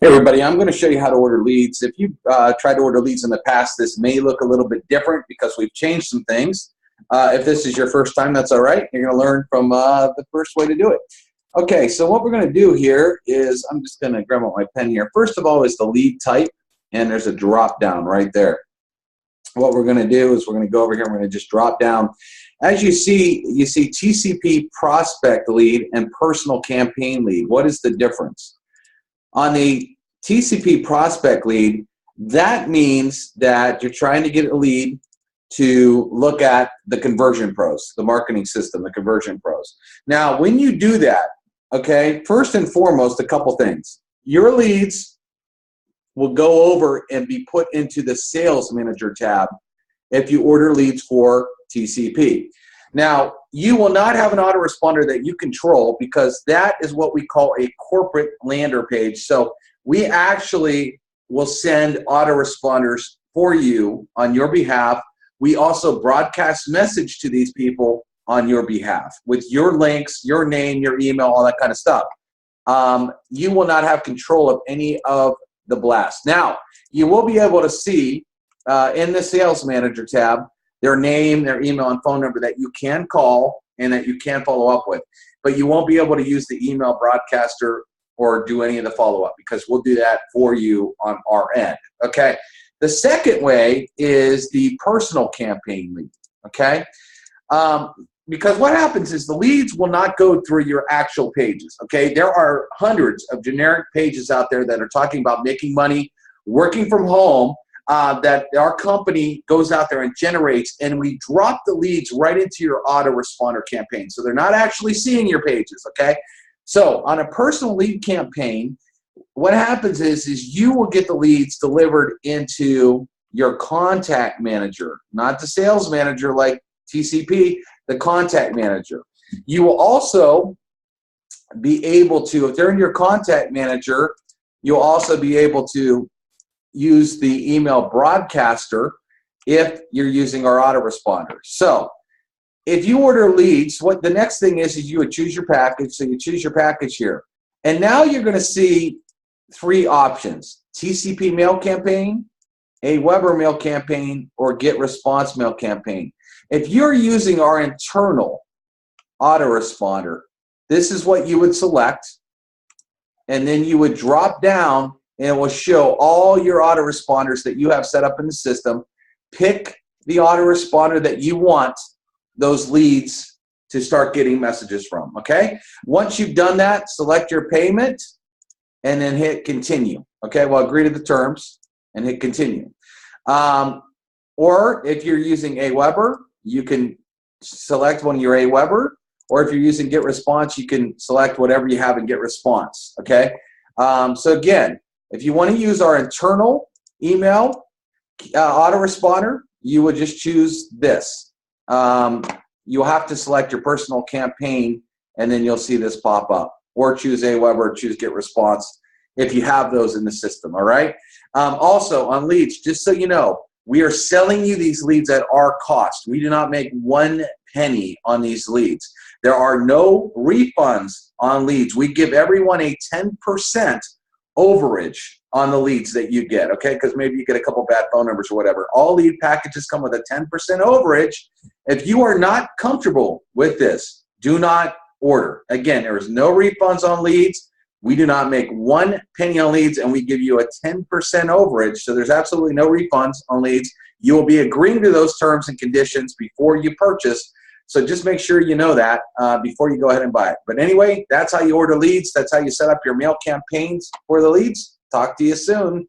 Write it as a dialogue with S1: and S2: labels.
S1: Hey everybody, I'm going to show you how to order leads. If you've tried to order leads in the past, this may look a little bit different because we've changed some things. If this is your first time, that's all right. You're going to learn from the first way to do it. Okay, so what we're going to do here is, I'm just going to grab out my pen here. First of all is the lead type, and there's a drop down right there. What we're going to do is we're going to go over here and we're going to just drop down. As you see TCP prospect lead and personal campaign lead. What is the difference? On the TCP prospect lead, that means that you're trying to get a lead to look at the conversion pros, the marketing system, the conversion pros. Now, when you do that, okay, first and foremost, a couple things. Your leads will go over and be put into the sales manager tab if you order leads for TCP. Now, you will not have an autoresponder that you control because that is what we call a corporate lander page. So we actually will send autoresponders for you on your behalf. We also broadcast message to these people on your behalf with your links, your name, your email, all that kind of stuff. You will not have control of any of the blast. Now, you will be able to see in the Sales Manager tab their name, their email, and phone number that you can call and that you can follow up with. But you won't be able to use the email broadcaster or do any of the follow-up because we'll do that for you on our end, okay? The second way is the personal campaign lead, okay? Because what happens is the leads will not go through your actual pages, okay? There are hundreds of generic pages out there that are talking about making money, working from home, that our company goes out there and generates, and we drop the leads right into your autoresponder campaign. So they're not actually seeing your pages, okay? So on a personal lead campaign, what happens is you will get the leads delivered into your contact manager, not the sales manager like TCP, the contact manager. You will also be able to, if they're in your contact manager, you'll also be able to use the email broadcaster if you're using our autoresponder. So if you order leads, what the next thing is you would choose your package. So you choose your package here. And now you're going to see three options: TCP mail campaign, a Weber mail campaign, or get response mail campaign. If you're using our internal autoresponder, this is what you would select. And then you would drop down and it will show all your autoresponders that you have set up in the system. Pick the autoresponder that you want those leads to start getting messages from, okay? Once you've done that, select your payment and then hit continue, okay? Well, agree to the terms and hit continue. Or if you're using Aweber, you can select one of your Aweber, or if you're using Get Response, you can select whatever you have in Get Response, okay? So again, if you want to use our internal email autoresponder, you would just choose this. You'll have to select your personal campaign, and then you'll see this pop up. Or choose Aweber, or choose Get Response if you have those in the system, all right? Also, on leads, just so you know, we are selling you these leads at our cost. We do not make 1 penny on these leads. There are no refunds on leads. We give everyone a 10% overage on the leads that you get, okay? Because maybe you get a couple bad phone numbers or whatever. All lead packages come with a 10% overage. If you are not comfortable with this, do not order. Again, there is no refunds on leads. We do not make 1 penny on leads, and we give you a 10% overage. So there's absolutely no refunds on leads. You will be agreeing to those terms and conditions before you purchase. So just make sure you know that before you go ahead and buy it. But anyway, that's how you order leads. That's how you set up your mail campaigns for the leads. Talk to you soon.